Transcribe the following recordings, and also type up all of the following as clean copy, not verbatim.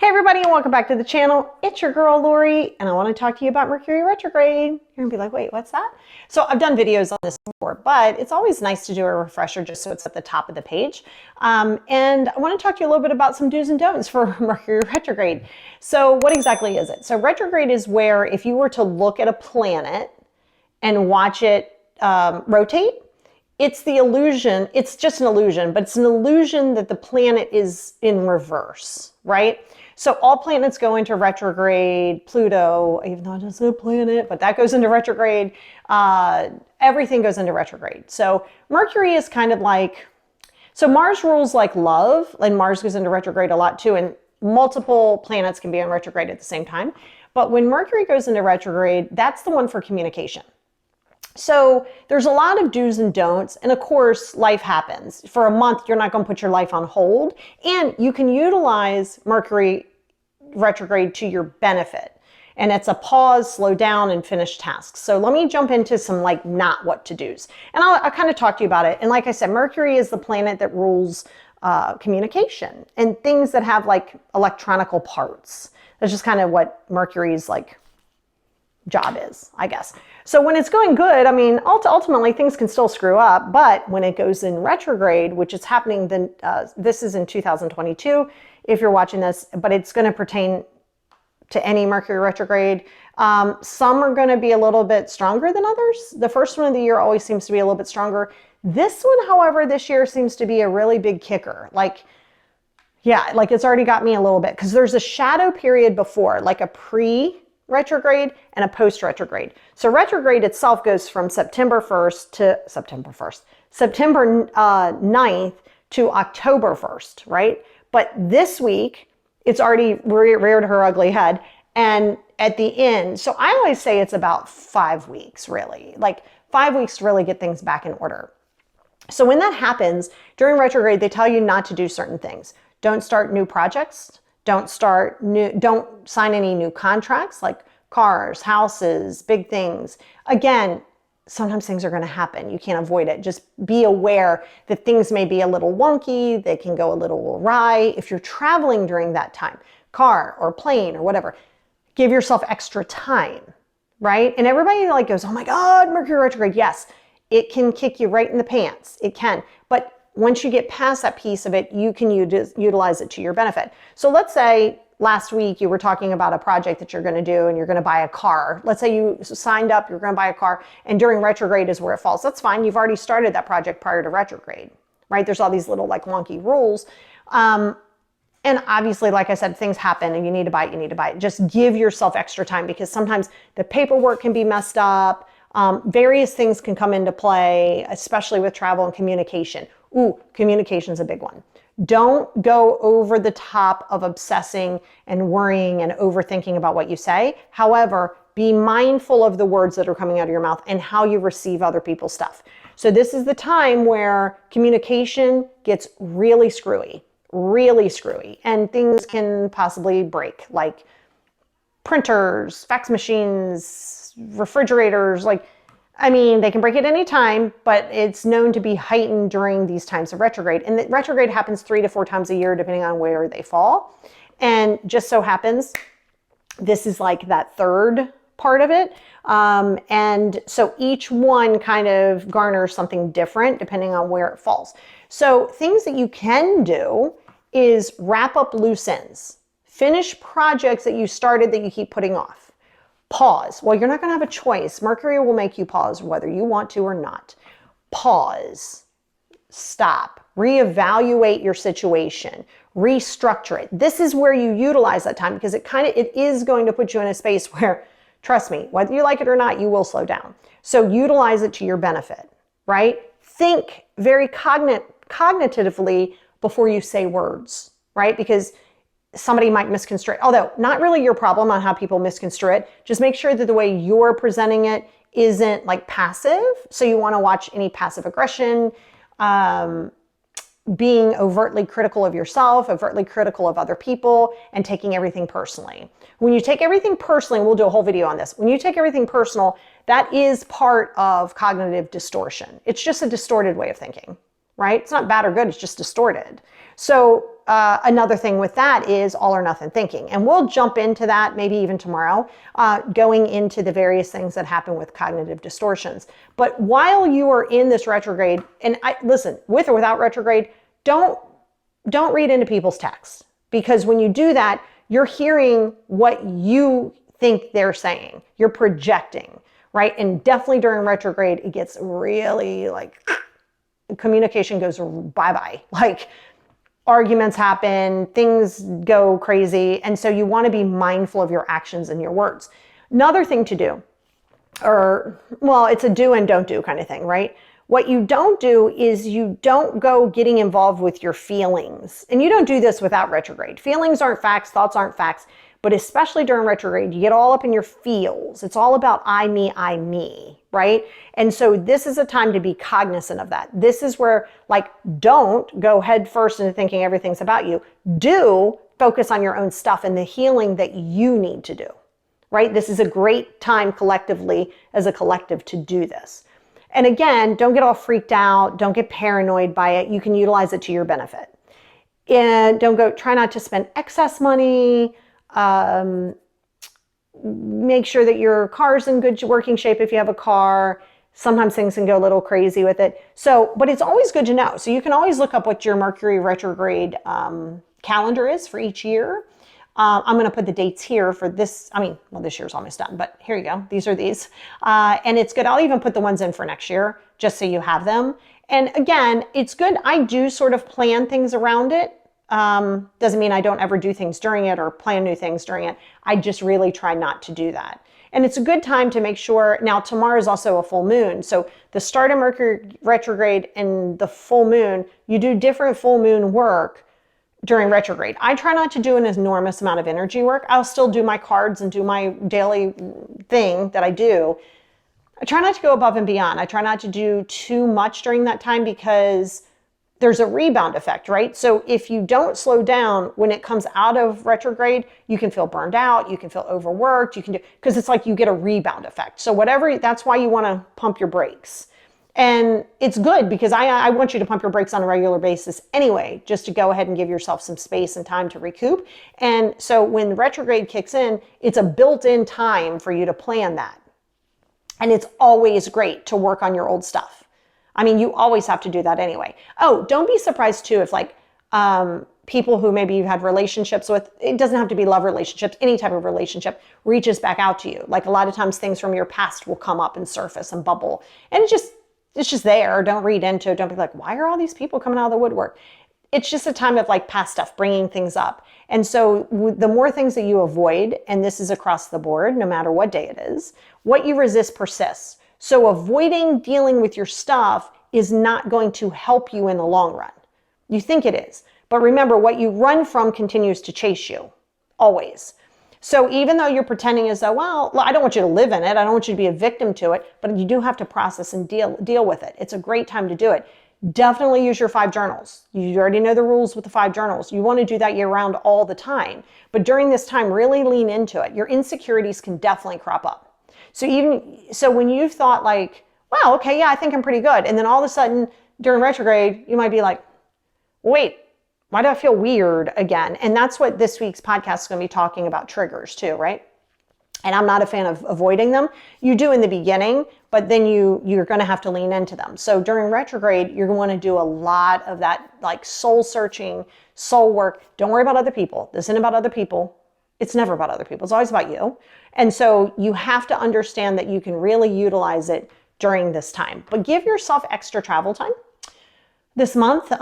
Hey everybody, and welcome back to the channel. It's your girl Lori, and I want to talk to you about Mercury Retrograde. You're gonna be like, wait, what's that? So I've done videos on this before, but it's always nice to do a refresher just so it's at the top of the page. And I want to talk to you a little bit about some do's and don'ts for Mercury Retrograde. So what exactly is it? So retrograde is where if you were to look at a planet and watch it rotate, it's the illusion, it's just an illusion, but it's an illusion that the planet is in reverse, right? So all planets go into retrograde. Pluto, even though it's a planet, but that goes into retrograde. Everything goes into retrograde. So Mercury is kind of like, so Mars rules like love, and Mars goes into retrograde a lot too, and multiple planets can be in retrograde at the same time. But when Mercury goes into retrograde, that's the one for communication. So there's a lot of do's and don'ts, and of course life happens. For a month you're not going to put your life on hold, and you can utilize Mercury retrograde to your benefit, and it's a pause, slow down, and finish tasks. So let me jump into some like not what to do's, and I'll kind of talk to you about it. And like I said, Mercury is the planet that rules communication and things that have like electronical parts. That's just kind of what Mercury's like job is, I guess. So when it's going good, I mean, ultimately things can still screw up, but when it goes in retrograde, which is happening, then this is in 2022, if you're watching this, but it's going to pertain to any Mercury retrograde. Some are going to be a little bit stronger than others. The first one of the year always seems to be a little bit stronger. This one, however, this year seems to be a really big kicker. Like, yeah, like it's already got me a little bit, because there's a shadow period before, like a pre-retrograde and a post-retrograde. So retrograde itself goes from September 9th to October 1st, right? But this week, it's already reared her ugly head. And at the end, so I always say it's about 5 weeks, really. Like 5 weeks to really get things back in order. So when that happens, during retrograde, they tell you not to do certain things. Don't start new projects. Don't sign any new contracts like cars, houses, big things. Again, sometimes things are going to happen. You can't avoid it. Just be aware that things may be a little wonky. They can go a little awry. If you're traveling during that time, car or plane or whatever, give yourself extra time, right? And everybody like goes, oh my God, Mercury retrograde. Yes, it can kick you right in the pants. It can. But once you get past that piece of it, you can utilize it to your benefit. So let's say last week you were talking about a project that you're going to do and you're going to buy a car. Let's say you signed up, you're going to buy a car, and during retrograde is where it falls. That's fine. You've already started that project prior to retrograde, right? There's all these little like wonky rules. And obviously, like I said, things happen and you need to buy it, Just give yourself extra time, because sometimes the paperwork can be messed up. Various things can come into play, especially with travel and communication. Ooh, communication's a big one. Don't go over the top of obsessing and worrying and overthinking about what you say. However, be mindful of the words that are coming out of your mouth and how you receive other people's stuff. So this is the time where communication gets really screwy, and things can possibly break, like printers, fax machines, refrigerators, I mean, they can break at any time, but it's known to be heightened during these times of retrograde. And the retrograde happens 3 to 4 times a year, depending on where they fall. And just so happens, this is like that third part of it. And so each one kind of garners something different depending on where it falls. So things that you can do is wrap up loose ends. Finish projects that you started that you keep putting off. Pause. Well, you're not going to have a choice. Mercury will make you pause whether you want to or not. Pause. Stop. Reevaluate your situation. Restructure it. This is where you utilize that time, because it is going to put you in a space where, trust me, whether you like it or not, you will slow down. So utilize it to your benefit, right? Think very cognitively before you say words, right? Because somebody might misconstrue it, although not really your problem on how people misconstrue it. Just make sure that the way you're presenting it isn't like passive. So you want to watch any passive aggression, being overtly critical of yourself, overtly critical of other people, and taking everything personally. When you take everything personally, we'll do a whole video on this. When you take everything personal, that is part of cognitive distortion. It's just a distorted way of thinking. right? It's not bad or good, it's just distorted. So another thing with that is all or nothing thinking. And we'll jump into that maybe even tomorrow, going into the various things that happen with cognitive distortions. But while you are in this retrograde, and listen, with or without retrograde, don't read into people's texts, because when you do that, you're hearing what you think they're saying. You're projecting, right? And definitely during retrograde, it gets really like communication goes bye-bye. Like arguments happen, things go crazy. And so you want to be mindful of your actions and your words. Another thing to do, it's a do and don't do kind of thing, right? What you don't do is you don't go getting involved with your feelings. And you don't do this without retrograde. Feelings aren't facts, thoughts aren't facts, but especially during retrograde, you get all up in your feels. It's all about I, me, right? And so this is a time to be cognizant of that. This is where, like, don't go head first into thinking everything's about you. Do focus on your own stuff and the healing that you need to do, right? This is a great time collectively as a collective to do this. And again, don't get all freaked out. Don't get paranoid by it. You can utilize it to your benefit. And try not to spend excess money. Make sure that your car's in good working shape if you have a car. Sometimes things can go a little crazy with it. So, but it's always good to know. So you can always look up what your Mercury retrograde calendar is for each year. I'm going to put the dates here for this. This year's almost done, but here you go. These are these. And it's good. I'll even put the ones in for next year, just so you have them. And again, it's good. I do sort of plan things around it. Doesn't mean I don't ever do things during it or plan new things during it. I just really try not to do that. And it's a good time to make sure. Now, tomorrow is also a full moon. So the start of Mercury retrograde and the full moon, you do different full moon work during retrograde. I try not to do an enormous amount of energy work. I'll still do my cards and do my daily thing that I do. I try not to go above and beyond. I try not to do too much during that time because there's a rebound effect, right? So if you don't slow down when it comes out of retrograde, you can feel burned out, you can feel overworked, because it's like you get a rebound effect. So that's why you want to pump your brakes. And it's good because I want you to pump your brakes on a regular basis anyway, just to go ahead and give yourself some space and time to recoup. And so when retrograde kicks in, it's a built-in time for you to plan that. And it's always great to work on your old stuff. You always have to do that anyway. Oh, don't be surprised too if people who maybe you've had relationships with, it doesn't have to be love relationships, any type of relationship reaches back out to you. Like a lot of times things from your past will come up and surface and bubble. And it's just there. Don't read into it. Don't be like, why are all these people coming out of the woodwork? It's just a time of like past stuff, bringing things up. And so the more things that you avoid, and this is across the board, no matter what day it is, what you resist persists. So avoiding dealing with your stuff is not going to help you in the long run. You think it is. But remember, what you run from continues to chase you, always. So even though you're pretending as though, well, I don't want you to live in it, I don't want you to be a victim to it, but you do have to process and deal with it. It's a great time to do it. Definitely use your 5 journals. You already know the rules with the 5 journals. You want to do that year round all the time. But during this time, really lean into it. Your insecurities can definitely crop up. So when you've thought like, wow, okay, yeah, I think I'm pretty good. And then all of a sudden during retrograde, you might be like, wait, why do I feel weird again? And that's what this week's podcast is going to be talking about, triggers too, right? And I'm not a fan of avoiding them. You do in the beginning, but then you're going to have to lean into them. So during retrograde, you're going to do a lot of that like soul searching, soul work. Don't worry about other people. This isn't about other people. It's never about other people. It's always about you. And so you have to understand that you can really utilize it during this time. But give yourself extra travel time this month. Be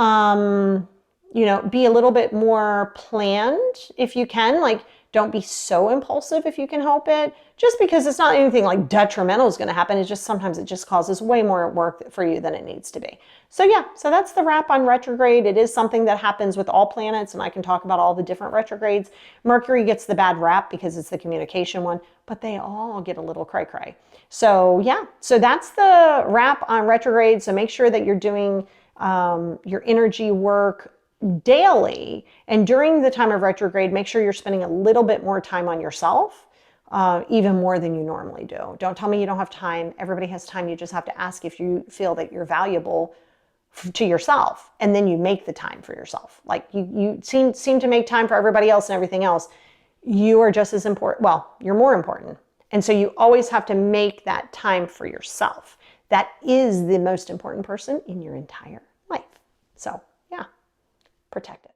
a little bit more planned if you can. Like, don't be so impulsive if you can help it, just because it's not anything like detrimental is going to happen. It's just sometimes it just causes way more work for you than it needs to be. So that's the wrap on retrograde. It is something that happens with all planets, and I can talk about all the different retrogrades. Mercury gets the bad rap because it's the communication one, but they all get a little cray-cray. So that's the wrap on retrograde. So make sure that you're doing your energy work daily, and during the time of retrograde, make sure you're spending a little bit more time on yourself, even more than you normally do. Don't tell me you don't have time. Everybody has time. You just have to ask if you feel that you're valuable to yourself, and then you make the time for yourself. Like you seem to make time for everybody else and everything else. You are just as important. Well, you're more important. And so you always have to make that time for yourself. That is the most important person in your entire life. So yeah, protect it.